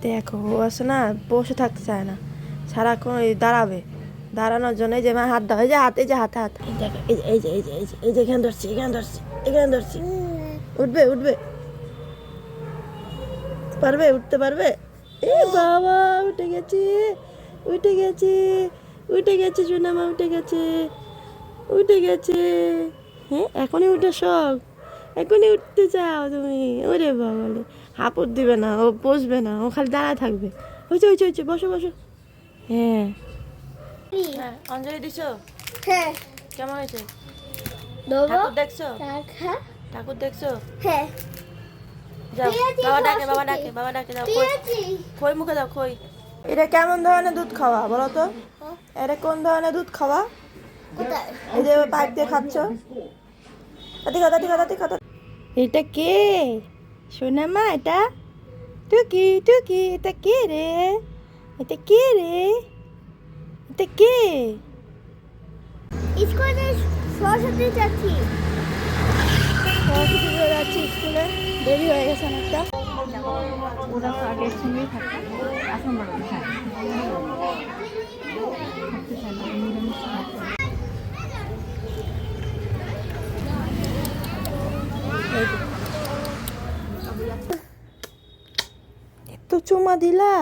দেখো ও আছে না, বসে থাকতে চায় না, সারাক্ষণ ওই দাঁড়াবে। দাঁড়ানোর জন্য এই যে মা হাত দাও, এই যে হাতে, এই যে হাতে হাত, এই দেখো, এই যে এই যে এই যে এই যে এই যে এখানে ধরছি, এখানে ধরছি, এখানে ধরছি। উঠবে উঠবে, পারবে, উঠতে পারবে। এ বাবা, উঠে গেছে, উঠে গেছে, উঠে গেছে, সোনামা উঠে গেছে, উঠে গেছে। হ্যাঁ, এখনই উঠে শখ, এখনই উঠতে চাও তুমি? ওরে বাবা রে, হাঁপুর দিবে না, ও বসবে না, ও খালি দাঁড়ায় থাকবে। হয়েছে হয়েছে হয়েছে, বসো বসো। হ্যাঁ হ্যাঁ, অঞ্জলি দিছো? হ্যাঁ কেমন হয়েছে? দেবো ঠাকুর দেখছো? হ্যাঁ ঠাকুর দেখছো? হ্যাঁ যাও, পেয়েছি, বাবা ডাকে, সরস্বতী। বাবা ডাকে, বাবা ডাকে, যাও। পেয়েছি খই মুখে দাও, খই। এটা কেমন ধরনের দুধ খাওয়া বলো তো? এটা কোন ধরনের দুধ খাওয়া? কোথায় এই যে পাইপ দিয়ে খাচ্ছ, তাতে খাও, তাতে খাও, তাতে খাও। এটা কে সোনা মা? এটা টুকি, টুকি, এটা কে রে? এটা কে রে? এটা কে? স্কুলে সরস্বতী যাচ্ছি সরস্বতী পুজো যাচ্ছি স্কুলে, দেরি হয়ে গেছে অনেকটা। ওরা তো আগের সঙ্গেই থাকে এখন বড় হ্যাঁ এত চুমা দিলা,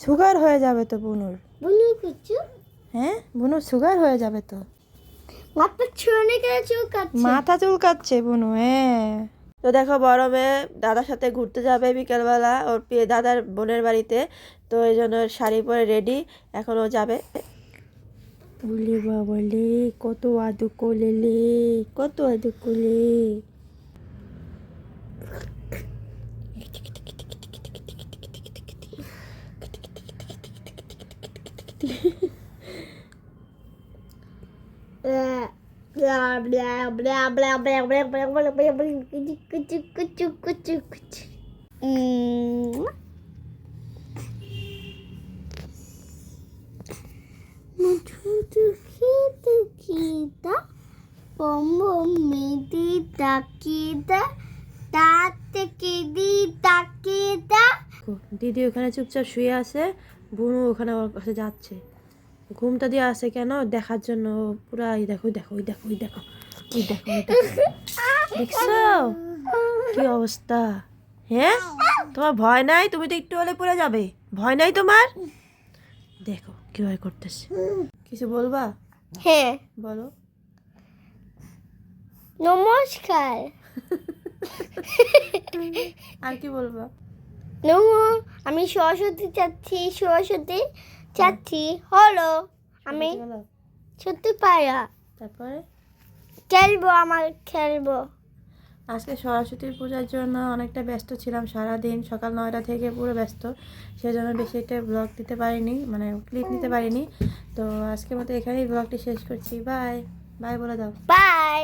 সুগার হয়ে যাবে তো বুনুর। বলু কিছু হ্যাঁ, বুনুর সুগার হয়ে যাবে তো। মাথা ছুঁড়ে গেছে কাছে মাথা চুলকাচ্ছে বুনু। হ্যাঁ, তো দেখো বড় মেয়ে দাদার সাথে ঘুরতে যাবে বিকেলবেলা ওর দাদার বোনের বাড়িতে। তো এই জন্য ওর শাড়ি পরে রেডি, এখন ও যাবে। বলি বাবলে, কত আদু কোলেলে, কত আদু কোলে। bla bla bla bla bla bla bla bla bla bla kucu kucu kucu kucu kita pomomiti takita tatekidi takita দিদি ওখানে চুপচাপ শুয়ে আছে, বুনু ওখানে ওর কাছে যাচ্ছে। ঘুমটা দিয়ে আসে কেন? দেখার জন্য। ও পুরা এই দেখো, দেখো, ওই দেখো, ওই দেখো, ওই দেখো, ওই দেখো। দেখছো কি অবস্থা? হ্যাঁ, তোমার ভয় নাই? তুমি তো একটু হলে পড়ে যাবে, ভয় নাই তোমার? দেখো কিভাবে করতেছে। কিছু বলবা? হ্যাঁ বলো। নমস্কার আর কি বলবা? নমো আমি সরস্বতী চাচ্ছি হলো আমি বলো। সত্যি পায়া তারপরে খেলবো আজকে সরস্বতী পূজার জন্য অনেকটা ব্যস্ত ছিলাম, সারাদিন সকাল 9টা থেকে পুরো ব্যস্ত। সেই জন্য বেশি একটা ব্লগ দিতে পারিনি, মানে ক্লিপ নিতে পারিনি। তো আজকের মতো এখানেই ব্লগটি শেষ করছি। বাই বাই বলে দাও। বাই